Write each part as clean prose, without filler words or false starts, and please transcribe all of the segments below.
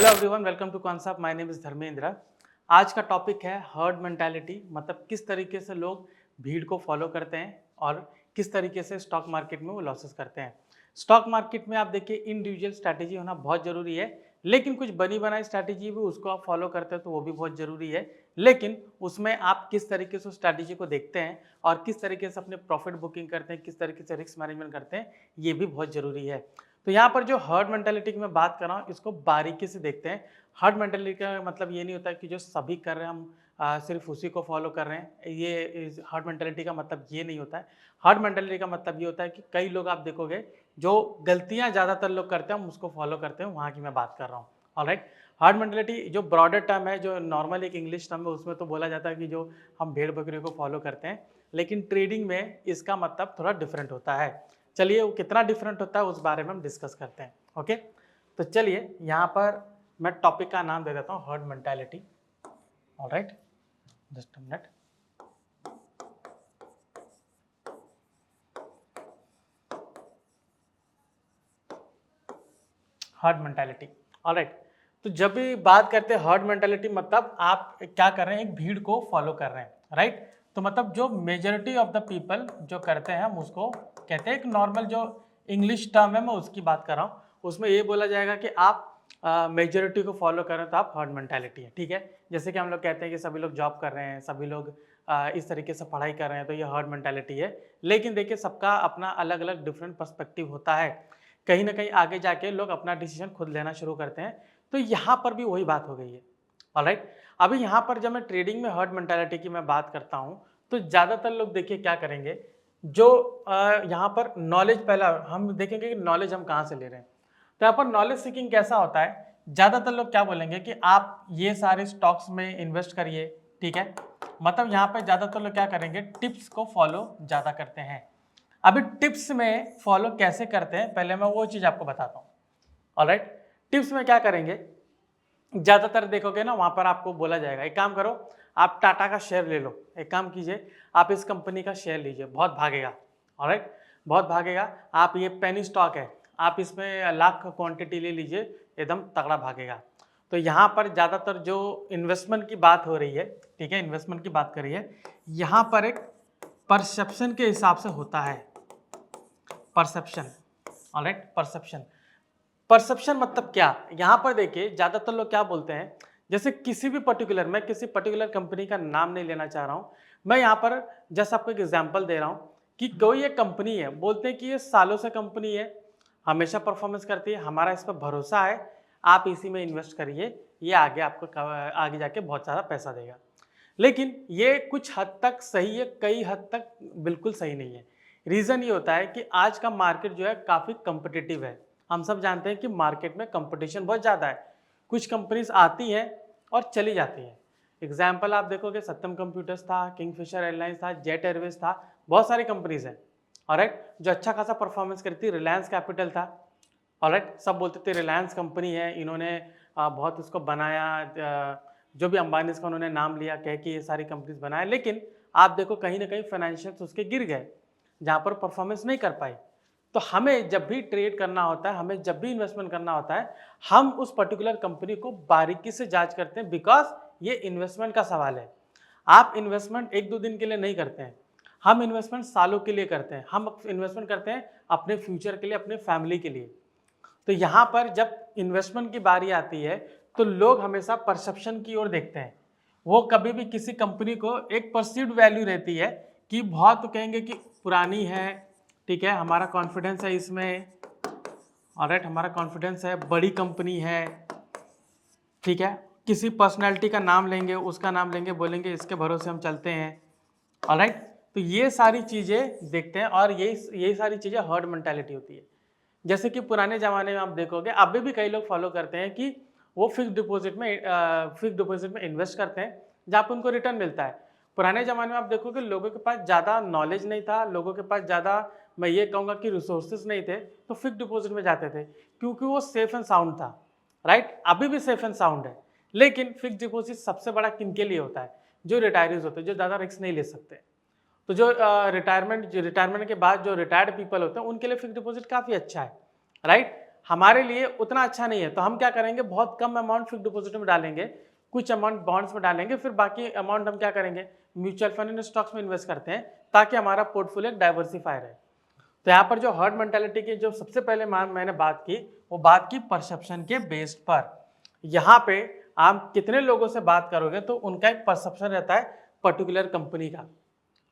Hello everyone, welcome to concept. My name is Dharmendra. आज का topic है हर्ड मेंटालिटी, मतलब किस तरीके से लोग भीड़ को फॉलो करते हैं और किस तरीके से स्टॉक मार्केट में वो लॉसेस करते हैं। स्टॉक मार्केट में आप देखिए इंडिविजुअल स्ट्रैटेजी होना बहुत ज़रूरी है, लेकिन कुछ बनी बनाई स्ट्रैटेजी भी उसको आप फॉलो करते हैं तो वो भी बहुत ज़रूरी है। लेकिन उसमें आप किस तरीके से स्ट्रैटेजी को देखते हैं और किस तरीके से अपने प्रॉफिट बुकिंग करते हैं, किस तरीके से रिस्क मैनेजमेंट करते हैं, ये भी बहुत ज़रूरी है। तो यहाँ पर जो हर्ड मेंटालिटी की मैं बात कर रहा हूँ, इसको बारीकी से देखते हैं। हर्ड मेंटालिटी का मतलब ये नहीं होता कि जो सभी कर रहे हैं हम सिर्फ उसी को फॉलो कर रहे हैं। ये हर्ड मेंटालिटी का मतलब ये नहीं होता है। हर्ड मेंटालिटी का मतलब ये होता है कि कई लोग आप देखोगे जो गलतियां ज़्यादातर लोग करते हैं हम उसको फॉलो करते हैं, वहाँ की मैं बात कर रहा हूँ। ऑलराइट, हर्ड मेंटालिटी जो ब्रॉडर टर्म है, जो नॉर्मल एक इंग्लिश टर्म है, उसमें तो बोला जाता है कि जो हम भेड़ बकरियों को फॉलो करते हैं, लेकिन ट्रेडिंग में इसका मतलब थोड़ा डिफरेंट होता है। चलिए, वो कितना डिफरेंट होता है उस बारे में हम डिस्कस करते हैं। ओके, तो चलिए यहाँ पर मैं टॉपिक का नाम दे देता हूँ herd mentality. Alright, just a minute. Herd mentality. Alright, तो जब भी बात करते हैं हर्ड मेंटालिटी, मतलब आप क्या कर रहे हैं, एक भीड़ को फॉलो कर रहे हैं। राइट, तो मतलब जो मेजोरिटी ऑफ द पीपल जो करते हैं हम उसको कहते हैं। एक नॉर्मल जो इंग्लिश टर्म है मैं उसकी बात कर रहा हूँ, उसमें ये बोला जाएगा कि आप मेजोरिटी को फॉलो कर रहे हैं तो आप हर्ड मेंटालिटी है। ठीक है, जैसे कि हम लोग कहते हैं कि सभी लोग जॉब कर रहे हैं, सभी लोग इस तरीके से पढ़ाई कर रहे हैं, तो ये हर्ड मेंटालिटी है। लेकिन देखिए, सबका अपना अलग अलग डिफरेंट पर्सपेक्टिव होता है। कहीं ना कहीं आगे जाके लोग अपना डिसीजन खुद लेना शुरू करते हैं। तो यहाँ पर भी वही बात हो गई है। ऑलराइट, अभी यहाँ पर जब मैं ट्रेडिंग में हर्ड मेंटालिटी की मैं बात करता हूँ, तो ज़्यादातर लोग देखिए क्या करेंगे, जो यहाँ पर नॉलेज, पहला हम देखेंगे कि नॉलेज हम कहाँ से ले रहे हैं। तो यहाँ पर नॉलेज सीकिंग कैसा होता है, ज़्यादातर लोग क्या बोलेंगे कि आप ये सारे स्टॉक्स में इन्वेस्ट करिए। ठीक है, मतलब यहाँ पर ज़्यादातर लोग क्या करेंगे, टिप्स को फॉलो ज़्यादा करते हैं। अभी टिप्स में फॉलो कैसे करते हैं, पहले मैं वो चीज़ आपको बताता हूँ। ऑलराइट, टिप्स में क्या करेंगे, ज़्यादातर देखोगे ना, वहाँ पर आपको बोला जाएगा एक काम करो, आप टाटा का शेयर ले लो। एक काम कीजिए, आप इस कंपनी का शेयर लीजिए, बहुत भागेगा। ऑलराइट, बहुत भागेगा। आप ये पेनी स्टॉक है, आप इसमें लाख क्वांटिटी ले लीजिए, एकदम तगड़ा भागेगा। तो यहाँ पर ज़्यादातर जो इन्वेस्टमेंट की बात हो रही है, ठीक है, इन्वेस्टमेंट की बात करी है, यहाँ पर एक परसेप्शन के हिसाब से होता है। Perception, alright, perception. परसेप्शन मतलब क्या, यहाँ पर देखिए ज़्यादातर लोग क्या बोलते हैं, जैसे किसी भी पर्टिकुलर, मैं किसी पर्टिकुलर कंपनी का नाम नहीं लेना चाह रहा हूँ, मैं यहाँ पर जैसे आपको एक एग्जांपल दे रहा हूँ कि कोई एक कंपनी है, बोलते हैं कि ये सालों से कंपनी है, हमेशा परफॉर्मेंस करती है, हमारा इस पर भरोसा है, आप इसी में इन्वेस्ट करिए, ये आगे आपको आगे जाके बहुत सारा पैसा देगा। लेकिन ये कुछ हद तक सही है, कई हद तक बिल्कुल सही नहीं है। रीज़न ये होता है कि आज का मार्केट जो है काफ़ी कम्पिटिटिव है। हम सब जानते हैं कि मार्केट में कंपटीशन बहुत ज़्यादा है। कुछ कंपनीज आती हैं और चली जाती हैं। एग्जाम्पल आप देखोगे, सत्यम कंप्यूटर्स था, किंगफिशर एयरलाइंस था, जेट एयरवेज था, बहुत सारी कंपनीज हैं। ऑलराइट, जो अच्छा खासा परफॉर्मेंस करती है, रिलायंस कैपिटल था। ऑलराइट, सब बोलते थे रिलायंस कंपनी है, इन्होंने बहुत इसको बनाया, जो भी अंबानी इसका उन्होंने नाम लिया, कह के ये सारी कंपनीज बनाए। लेकिन आप देखो कहीं ना कहीं फाइनेंशियल्स उसके गिर गए, जहाँ पर परफॉर्मेंस नहीं कर पाई। तो हमें जब भी ट्रेड करना होता है, हमें जब भी इन्वेस्टमेंट करना होता है, हम उस पर्टिकुलर कंपनी को बारीकी से जांच करते हैं, बिकॉज ये इन्वेस्टमेंट का सवाल है। आप इन्वेस्टमेंट एक दो दिन के लिए नहीं करते हैं, हम इन्वेस्टमेंट सालों के लिए करते हैं। हम इन्वेस्टमेंट करते हैं अपने फ्यूचर के लिए, अपने फैमिली के लिए। तो यहाँ पर जब इन्वेस्टमेंट की बारी आती है, तो लोग हमेशा परसेप्शन की ओर देखते हैं। वो कभी भी किसी कंपनी को एक परसीव्ड वैल्यू रहती है कि बहुत तो कहेंगे कि पुरानी है, ठीक है, हमारा कॉन्फिडेंस है इसमें, ऑलराइट, हमारा कॉन्फिडेंस है, बड़ी कंपनी है, ठीक है, किसी पर्सनैलिटी का नाम लेंगे, उसका नाम लेंगे, बोलेंगे इसके भरोसे हम चलते हैं। ऑलराइट, तो ये सारी चीज़ें देखते हैं और यही सारी चीज़ें हर्ड मेंटालिटी होती है। जैसे कि पुराने ज़माने में आप देखोगे, अभी भी कई लोग फॉलो करते हैं कि वो फिक्स डिपॉजिट में इन्वेस्ट करते हैं, जहाँ पर उनको रिटर्न मिलता है। पुराने ज़माने में आप देखोगे लोगों के पास ज़्यादा नॉलेज नहीं था, लोगों के पास ज़्यादा, मैं ये कहूँगा कि रिसोर्सेज नहीं थे, तो फिक्स डिपॉजिट में जाते थे क्योंकि वो सेफ एंड साउंड था। राइट, अभी भी सेफ एंड साउंड है। लेकिन फिक्स डिपॉजिट सबसे बड़ा किनके लिए होता है, जो रिटायरीज होते हैं, जो ज़्यादा रिस्क नहीं ले सकते। तो जो रिटायरमेंट के बाद जो रिटायर्ड पीपल होते हैं, उनके लिए फिक्स डिपॉजिट काफ़ी अच्छा है। राइट, हमारे लिए उतना अच्छा नहीं है, तो हम क्या करेंगे, बहुत कम अमाउंट फिक्स डिपॉजिट में डालेंगे, कुछ अमाउंट बॉन्ड्स में डालेंगे, फिर बाकी अमाउंट हम क्या करेंगे, म्यूचुअल फंड एंड स्टॉक्स में इन्वेस्ट करते हैं, ताकि हमारा पोर्टफोलियो डाइवर्सिफाई रहे। तो यहाँ पर जो हर्ड मेंटालिटी की जो सबसे पहले मैंने बात की, वो बात की परसेप्शन के बेस्ड पर। यहाँ पे आप कितने लोगों से बात करोगे तो उनका एक परसेप्शन रहता है पर्टिकुलर कंपनी का,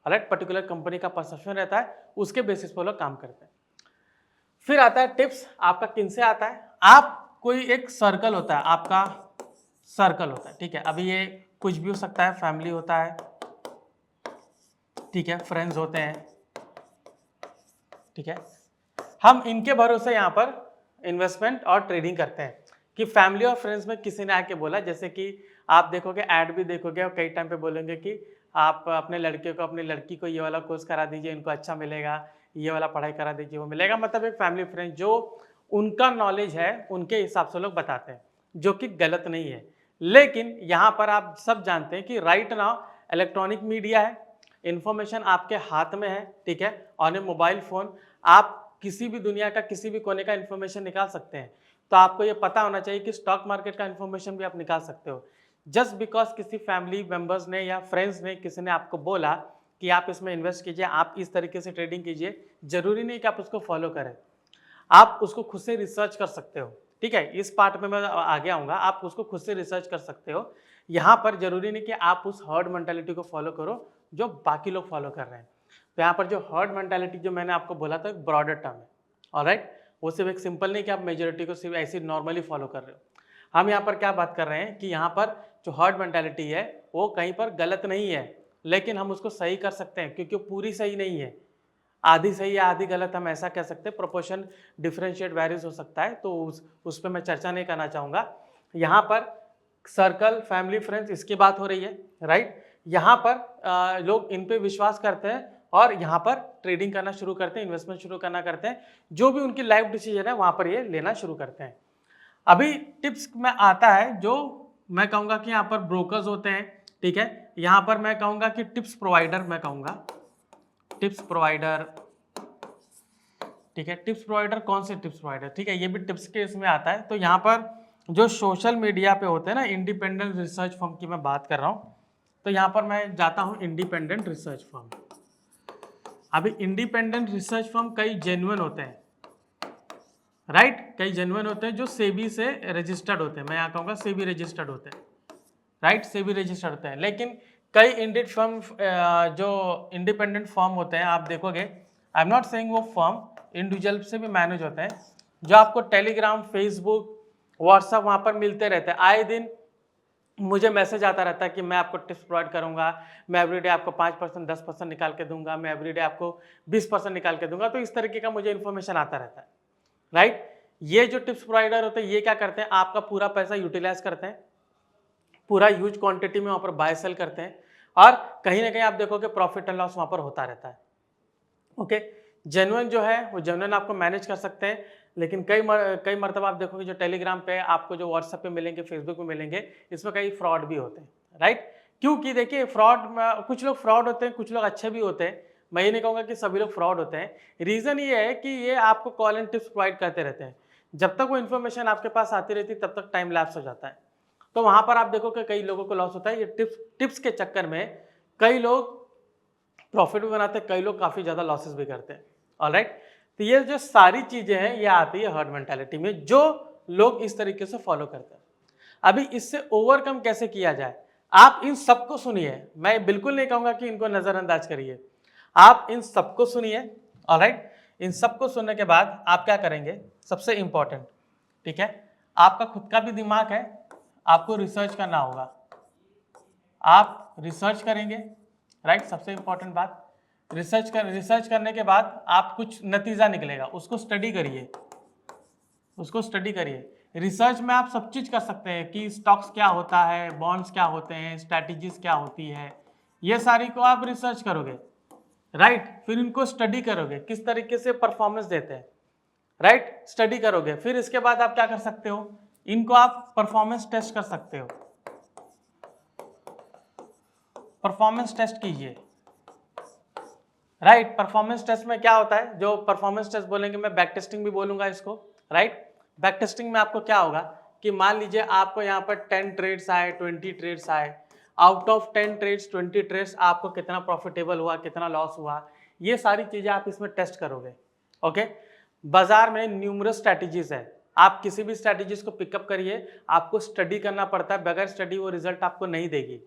राइट, पर्टिकुलर कंपनी का परसेप्शन रहता है, उसके बेसिस पर लोग काम करते हैं। फिर आता है टिप्स, आपका किन से आता है, आप कोई एक सर्कल होता है, आपका सर्कल होता है, ठीक है, अभी ये कुछ भी हो सकता है, फैमिली होता है, ठीक है, फ्रेंड्स होते हैं, ठीक है, हम इनके भरोसे यहाँ पर इन्वेस्टमेंट और ट्रेडिंग करते हैं कि फैमिली और फ्रेंड्स में किसी ने आके बोला, जैसे कि आप देखोगे, ऐड भी देखोगे और कई टाइम पे बोलेंगे कि आप अपने लड़के को, अपनी लड़की को ये वाला कोर्स करा दीजिए, इनको अच्छा मिलेगा, ये वाला पढ़ाई करा दीजिए, वो मिलेगा, मतलब एक फैमिली फ्रेंड जो उनका नॉलेज है उनके हिसाब से लोग बताते हैं, जो कि गलत नहीं है। लेकिन यहाँ पर आप सब जानते हैं कि राइट नाउ इलेक्ट्रॉनिक मीडिया है, इंफॉर्मेशन आपके हाथ में है, ठीक है, ऑन ए मोबाइल फोन आप किसी भी दुनिया का किसी भी कोने का इंफॉर्मेशन निकाल सकते हैं। तो आपको ये पता होना चाहिए कि स्टॉक मार्केट का इंफॉर्मेशन भी आप निकाल सकते हो। जस्ट बिकॉज किसी फैमिली मेंबर्स ने या फ्रेंड्स ने, किसी ने आपको बोला कि आप इसमें इन्वेस्ट कीजिए, आप इस तरीके से ट्रेडिंग कीजिए, जरूरी नहीं कि आप उसको फॉलो करें, आप उसको खुद से रिसर्च कर सकते हो, ठीक है, इस पार्ट में मैं आगे आऊँगा, आप उसको खुद से रिसर्च कर सकते हो। यहाँ पर जरूरी नहीं कि आप उस हर्ड मेंटालिटी को फॉलो करो जो बाकी लोग फॉलो कर रहे हैं। तो यहाँ पर जो हर्ड मेंटालिटी जो मैंने आपको बोला था, एक ब्रॉडर टर्म है, ऑलराइट, वो सिर्फ एक सिंपल नहीं कि आप मेजोरिटी को सिर्फ ऐसे नॉर्मली फॉलो कर रहे हो। हम यहाँ पर क्या बात कर रहे हैं कि यहाँ पर जो हर्ड मेंटालिटी है वो कहीं पर गलत नहीं है, लेकिन हम उसको सही कर सकते हैं, क्योंकि वो पूरी सही नहीं है, आधी सही या आधी गलत हम ऐसा कह सकते हैं, प्रोपोर्शन डिफरेंशिएट वैरीज हो सकता है, तो उस पर मैं चर्चा नहीं करना चाहूँगा। यहाँ पर सर्कल, फैमिली, फ्रेंड्स, इसकी बात हो रही है, राइट। यहाँ पर लोग इन पे विश्वास करते हैं और यहाँ पर ट्रेडिंग करना शुरू करते हैं, इन्वेस्टमेंट शुरू करना करते हैं, जो भी उनकी लाइफ डिसीजन है वहाँ पर ये लेना शुरू करते हैं। अभी टिप्स में आता है, जो मैं कहूँगा कि यहाँ पर ब्रोकर्स होते हैं, ठीक है, यहाँ पर मैं कहूँगा कि टिप्स प्रोवाइडर, मैं कहूँगा टिप्स प्रोवाइडर, ठीक है, टिप्स प्रोवाइडर, कौन से टिप्स प्रोवाइडर, ठीक है, ये भी टिप्स के इसमें आता है। तो यहाँ पर जो सोशल मीडिया पे होते हैं ना, इंडिपेंडेंट रिसर्च फर्म की मैं बात कर रहा हूँ, तो यहाँ पर मैं जाता हूँ इंडिपेंडेंट रिसर्च फर्म। अभी इंडिपेंडेंट रिसर्च फर्म कई जेन्युइन होते हैं, राइट, कई जेन्युइन होते हैं जो सेबी से रजिस्टर्ड होते हैं, मैं यहाँ कहूँगा सेबी रजिस्टर्ड होते हैं, राइट, सेबी रजिस्टर्ड होते हैं। लेकिन कई इंडिट फर्म जो इंडिपेंडेंट फर्म होते हैं, आप देखोगे, आई एम नॉट सेइंग वो फर्म, इंडिविजुअल से भी मैनेज होते हैं, जो आपको टेलीग्राम, फेसबुक, व्हाट्सएप वहाँ पर मिलते रहते हैं, आए दिन मुझे मैसेज आता रहता है कि मैं आपको टिप्स प्रोवाइड करूंगा, मैं एवरीडे आपको 5%, 10% निकाल के दूंगा, मैं एवरीडे आपको 20% निकाल के दूंगा, तो इस तरीके का मुझे इन्फॉर्मेशन आता रहता है, राइट। ये जो टिप्स प्रोवाइडर होते हैं, ये क्या करते हैं, आपका पूरा पैसा यूटिलाइज करते हैं, पूरा ह्यूज क्वांटिटी में वहाँ पर बाय सेल करते हैं, और कहीं ना कहीं आप देखोगे प्रॉफिट एंड लॉस वहाँ पर होता रहता है, ओके। जेन्युइन जो है वो जेन्युइन आपको मैनेज कर सकते हैं, लेकिन कई मरतबा आप देखोगे जो टेलीग्राम पे आपको, जो व्हाट्सएप पे मिलेंगे, फेसबुक पे मिलेंगे, इसमें कई फ्रॉड भी होते हैं, राइट। क्योंकि देखिए फ्रॉड में कुछ लोग फ्रॉड होते हैं, कुछ लोग अच्छे भी होते हैं, मैं ये नहीं कहूँगा कि सभी लोग फ्रॉड होते हैं। रीज़न ये है कि ये आपको कॉल एंड टिप्स प्रोवाइड करते रहते हैं, जब तक वो इन्फॉर्मेशन आपके पास आती रहती है तब तक टाइम लैप्स हो जाता है, तो वहाँ पर आप देखो कि कई लोगों को लॉस होता है। ये टिप्स के चक्कर में कई लोग प्रॉफिट भी बनाते हैं, कई लोग काफ़ी ज़्यादा लॉसेस भी करते हैं, ऑलराइट। तो ये जो सारी चीज़ें हैं ये आती है हर्ड मेंटालिटी में, जो लोग इस तरीके से फॉलो करते हैं। अभी इससे ओवरकम कैसे किया जाए, आप इन सबको सुनिए, मैं बिल्कुल नहीं कहूँगा कि इनको नज़रअंदाज करिए, आप इन सबको सुनिए, ऑलराइट। इन सबको सुनने के बाद आप क्या करेंगे, सबसे इंपॉर्टेंट, ठीक है, आपका खुद का भी दिमाग है, आपको रिसर्च करना होगा, आप रिसर्च करेंगे, राइट, सबसे इंपॉर्टेंट बात, रिसर्च करने के बाद आप कुछ नतीजा निकलेगा, उसको स्टडी करिए, उसको स्टडी करिए। रिसर्च में आप सब चीज़ कर सकते हैं कि स्टॉक्स क्या होता है, बॉन्ड्स क्या होते हैं, स्ट्रैटेजीज क्या होती है, ये सारी को आप रिसर्च करोगे, राइट। फिर इनको स्टडी करोगे, किस तरीके से परफॉर्मेंस देते हैं, राइट, स्टडी करोगे। फिर इसके बाद आप क्या कर सकते हो, इनको आप परफॉर्मेंस टेस्ट कर सकते हो, परफॉर्मेंस टेस्ट कीजिए, राइट। परफॉर्मेंस टेस्ट में क्या होता है, जो परफॉर्मेंस टेस्ट बोलेंगे, मैं बैक टेस्टिंग भी बोलूंगा इसको, राइट। बैक टेस्टिंग में आपको क्या होगा कि मान लीजिए आपको यहाँ पर 10 ट्रेड्स आए, 20 ट्रेड्स आए, आउट ऑफ 10 ट्रेड्स 20 ट्रेड्स आपको कितना प्रॉफिटेबल हुआ, कितना लॉस हुआ, ये सारी चीज़ें आप इसमें टेस्ट करोगे। ओके, बाजार में न्यूमरस स्ट्रैटेजीज है, आप किसी भी स्ट्रैटेजीज को पिकअप करिए, आपको स्टडी करना पड़ता है, बगैर स्टडी वो रिजल्ट आपको नहीं देगी।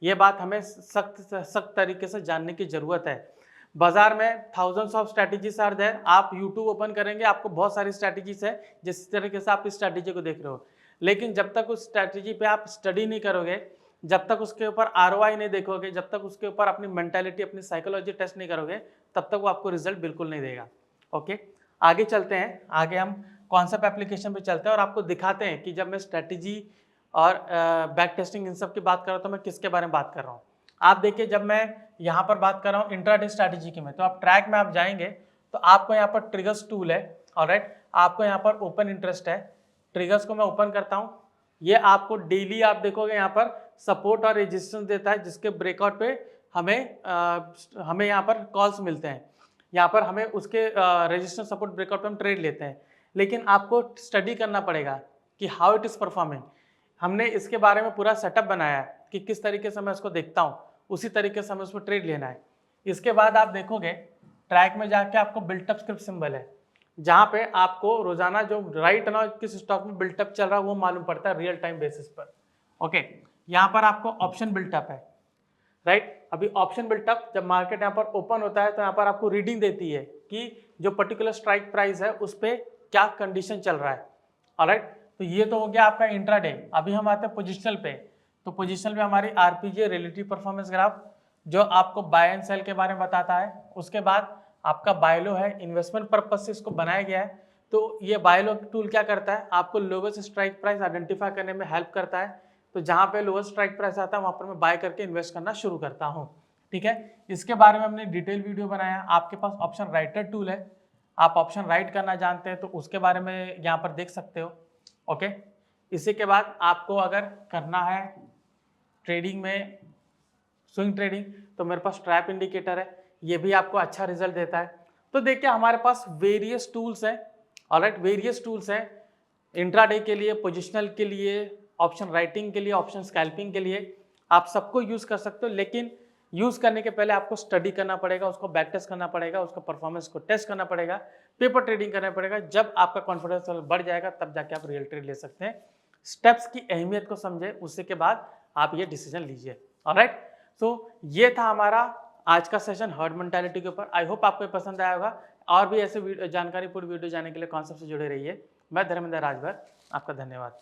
ये बात हमें सख्त तरीके से जानने की ज़रूरत है। बाजार में thousands of strategies are there, आप यूट्यूब ओपन करेंगे आपको बहुत सारी स्ट्रैटेजीज है जिस तरीके से आप इस स्ट्रैटेजी को देख रहे हो, लेकिन जब तक उस स्ट्रैटेजी पे आप स्टडी नहीं करोगे, जब तक उसके ऊपर ROI नहीं देखोगे, जब तक उसके ऊपर अपनी मेंटालिटी, अपनी साइकोलॉजी टेस्ट नहीं करोगे, तब तक वो आपको रिजल्ट बिल्कुल नहीं देगा। ओके, आगे चलते हैं, आगे हम कॉन्सेप्ट एप्लीकेशन पे चलते हैं और आपको दिखाते हैं कि जब मैं स्ट्रैटेजी और बैक टेस्टिंग इन सब की बात कर रहा हूँ तो मैं किसके बारे में बात कर रहा हूँ। आप देखिए, जब मैं यहाँ पर बात कर रहा हूँ इंट्राडे स्ट्रैटेजी की में, तो आप ट्रैक में आप जाएंगे तो आपको यहाँ पर ट्रिगर्स टूल है, ऑलराइट, आपको यहाँ पर ओपन इंटरेस्ट है, ट्रिगर्स को मैं ओपन करता हूँ, ये आपको डेली आप देखोगे यहाँ पर सपोर्ट और रेजिस्टेंस देता है, जिसके ब्रेकआउट पे हमें यहाँ पर कॉल्स मिलते हैं, यहाँ पर हमें उसके रेजिस्टेंस सपोर्ट ब्रेकआउट पे हम ट्रेड लेते हैं। लेकिन आपको स्टडी करना पड़ेगा कि हाउ इट इज़ परफॉर्मिंग। हमने इसके बारे में पूरा सेटअप बनाया है कि किस तरीके से मैं इसको देखता हूँ, उसी तरीके से हमें उसमें ट्रेड लेना है। इसके बाद आप देखोगे ट्रैक में जाके आपको बिल्टअप स्क्रिप्ट सिंबल है, जहाँ पे आपको रोजाना जो राइट नाउ किस स्टॉक में बिल्टअप चल रहा है वो मालूम पड़ता है रियल टाइम बेसिस पर। ओके, यहाँ पर आपको ऑप्शन बिल्टअप है, राइट। अभी ऑप्शन बिल्टअप जब मार्केट यहाँ पर ओपन होता है तो यहाँ पर आपको रीडिंग देती है कि जो पर्टिकुलर स्ट्राइक प्राइस है उस पर क्या कंडीशन चल रहा है, ऑलराइट। तो ये तो हो गया आपका इंट्राडे। अभी हम आते हैं पोजिशनल पे, तो पोजिशनल पे हमारी आरपीजे रिलेटिव परफॉर्मेंस ग्राफ जो आपको बाय एंड सेल के बारे में बताता है। उसके बाद आपका बायलो है, इन्वेस्टमेंट पर्पज से इसको बनाया गया है। तो ये बायलो टूल क्या करता है, आपको लोवेस्ट स्ट्राइक प्राइस आइडेंटिफाई करने में हेल्प करता है। तो जहाँ पे लोवेस्ट स्ट्राइक प्राइस आता है वहाँ पर मैं बाय करके इन्वेस्ट करना शुरू करता हूँ, ठीक है। इसके बारे में हमने डिटेल वीडियो बनाया। आपके पास ऑप्शन राइटर टूल है, आप ऑप्शन राइट करना जानते हैं तो उसके बारे में यहाँ पर देख सकते हो, ओके। इसी के बाद आपको अगर करना है ट्रेडिंग में स्विंग ट्रेडिंग तो मेरे पास ट्रैप इंडिकेटर है, ये भी आपको अच्छा रिजल्ट देता है। तो देखिए हमारे पास वेरियस टूल्स हैं, ऑलराइट, वेरियस टूल्स हैं इंट्राडे के लिए, पोजिशनल के लिए, ऑप्शन राइटिंग के लिए, ऑप्शन स्कैल्पिंग के लिए, आप सबको यूज़ कर सकते हो। लेकिन यूज़ करने के पहले आपको स्टडी करना पड़ेगा, उसको बैक टेस्ट करना पड़ेगा, उसका परफॉर्मेंस को टेस्ट करना पड़ेगा, पेपर ट्रेडिंग करना पड़ेगा। जब आपका कॉन्फिडेंस लेवल बढ़ जाएगा तब जाके आप रियल ट्रेड ले सकते हैं। स्टेप्स की अहमियत को समझे, उसके के बाद आप ये डिसीजन लीजिए, ऑलराइट। सो ये था हमारा आज का सेशन हर्ड मेंटालिटी के ऊपर। आई होप आपको पसंद आया होगा। और भी ऐसे जानकारी पूरी वीडियो जानने के लिए कॉन्सेप्ट से जुड़े रहिए। मैं धर्मेंद्र राजभर, आपका धन्यवाद।